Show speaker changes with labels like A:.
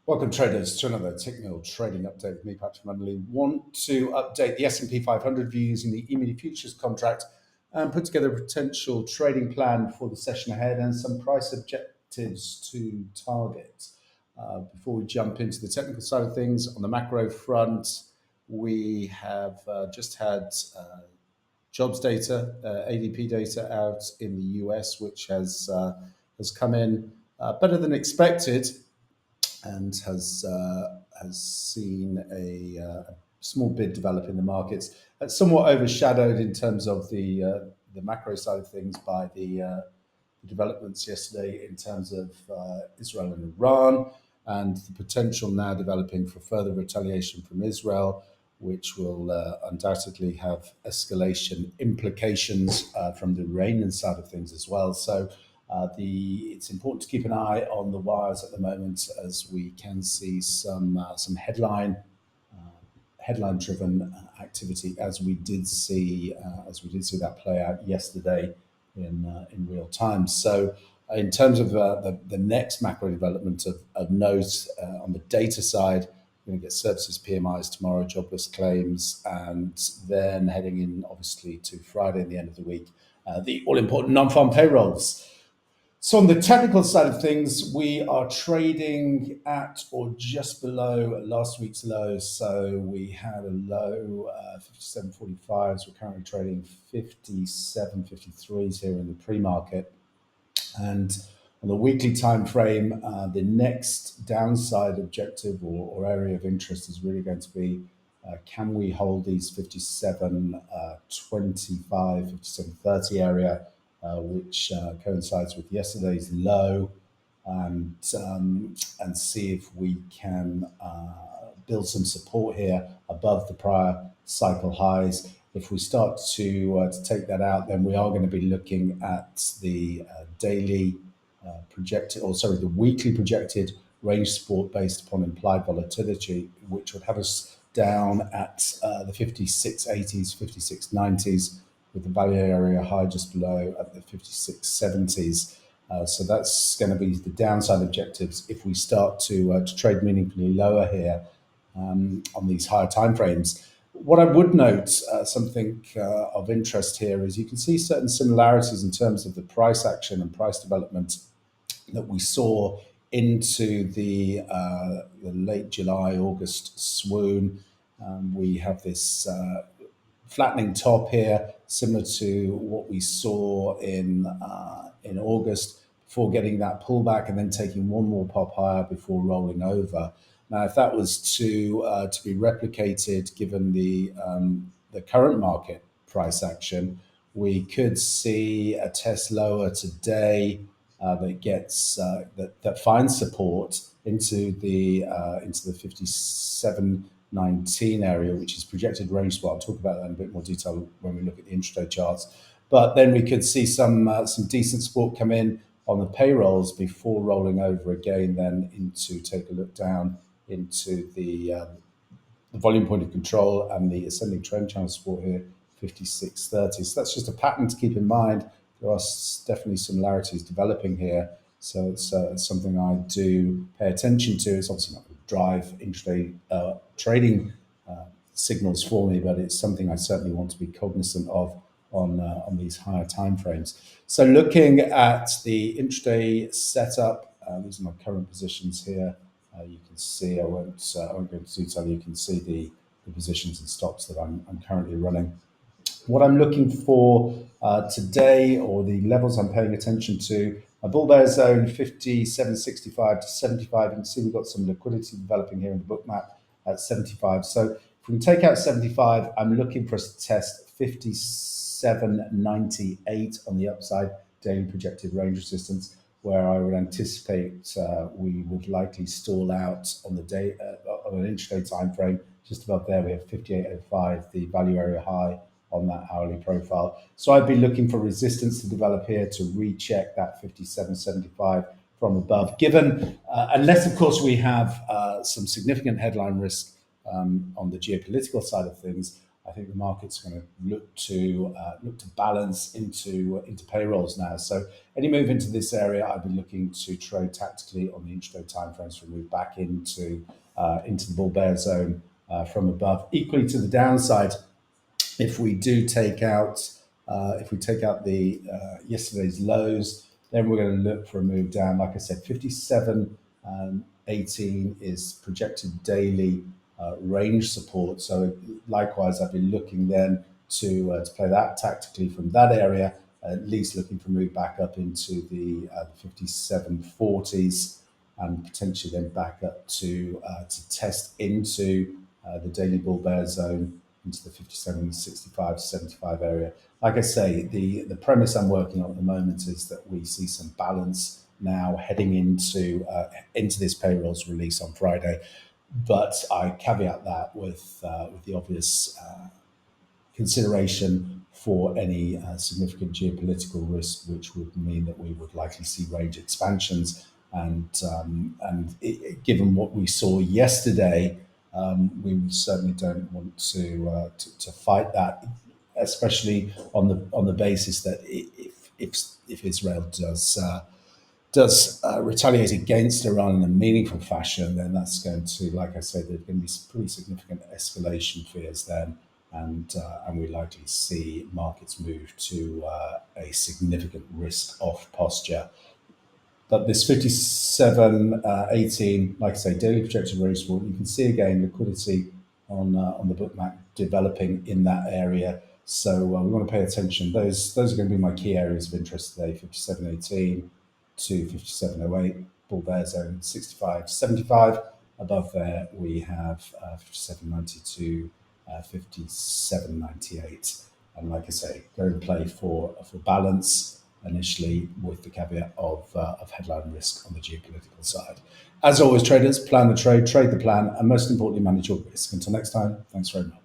A: Welcome, traders, to another technical trading update with me, Patrick Munley. Want to update the S&P 500 view using the emini futures contract and put together a potential trading plan for the session ahead and some price objectives to target. Before we jump into the technical side of things, on the macro front, we have just had jobs data, ADP data out in the US, which has come in better than expected and has seen a small bid develop in the markets. It's somewhat overshadowed in terms of the macro side of things by the developments yesterday in terms of Israel and Iran, and the potential now developing for further retaliation from Israel, which will undoubtedly have escalation implications from the Iranian side of things as well. So it's important to keep an eye on the wires at the moment, as we can see some headline driven activity, as we did see that play out yesterday in real time. So in terms of the next macro development of note on the data side, we're going to get services PMIs tomorrow, jobless claims, and then heading in obviously to Friday, the end of the week, the all important non-farm payrolls. So on the technical side of things, we are trading at or just below last week's low. So we had a low 57.45s. We're currently trading 57.53s here in the pre-market. And on the weekly time frame, the next downside objective or area of interest is really going to be, can we hold these 57.25, 57.30 area, which coincides with yesterday's low, and see if we can build some support here above the prior cycle highs. If we start to take that out, then we are going to be looking at the the weekly projected range support based upon implied volatility, which would have us down at the 56.80s, 56.90s, with the value area high just below at the 56.70s. So that's going to be the downside objectives if we start to trade meaningfully lower here on these higher timeframes. What I would note, something of interest here, is you can see certain similarities in terms of the price action and price development that we saw into the late July, August swoon. We have this flattening top here, similar to what we saw in August, before getting that pullback and then taking one more pop higher before rolling over. Now, if that was to be replicated, given the current market price action, we could see a test lower today that finds support into the 57.19 area, which is projected range spot. I'll talk about that in a bit more detail when we look at the intraday charts. But then we could see some decent support come in on the payrolls before rolling over again, then into take a look down into the volume point of control and the ascending trend channel support here, 56.30. So that's just a pattern to keep in mind. There are definitely similarities developing here. So it's something I do pay attention to. It's obviously not going to drive intraday trading signals for me, but it's something I certainly want to be cognizant of on these higher timeframes. So looking at the intraday setup, these are my current positions here. You can see, I won't go into detail, you can see the positions and stops that I'm currently running. What I'm looking for today, or the levels I'm paying attention to, a bull bear zone 57.65 to 75. You can see we've got some liquidity developing here in the book map at 75. So if we can take out 75, I'm looking for us to test 57.98 on the upside, daily projected range resistance, where I would anticipate we would likely stall out on the day on an intraday time frame. Just above there, we have 58.05, the value area high on that hourly profile. So I'd be looking for resistance to develop here to recheck that 57.75 from above, given, unless of course we have some significant headline risk on the geopolitical side of things, I think the market's going to look to balance into payrolls now. So any move into this area, I'd be looking to trade tactically on the intraday timeframes for a move back into the bull bear zone from above. Equally to the downside, if we do take out if we take out the yesterday's lows, then we're going to look for a move down. Like I said, 57.18 is projected daily range support. So likewise, I've been looking then to play that tactically from that area, at least looking for a move back up into the 57.40s and potentially then back up to test into the daily bull bear zone into the 57, 65, 75 area. Like I say, the premise I'm working on at the moment is that we see some balance now heading into this payrolls release on Friday. But I caveat that with the obvious consideration for any significant geopolitical risk, which would mean that we would likely see range expansions. Given what we saw yesterday, we certainly don't want to fight that, especially on the basis that if Israel does retaliate against Iran in a meaningful fashion, then that's going to, like I said, there's going to be some pretty significant escalation fears then, and we likely see markets move to a significant risk off posture. But this 57.18, like I say, daily projected range support, you can see again liquidity on the bookmap developing in that area. So we want to pay attention. Those are going to be my key areas of interest today: 57.18 to 57.08, bull bear zone 65.75. Above there we have 57.90 to 57.98. And like I say, go and play for balance initially, with the caveat of headline risk on the geopolitical side. As always, traders, plan the trade, trade the plan, and most importantly, manage your risk. Until next time, thanks very much.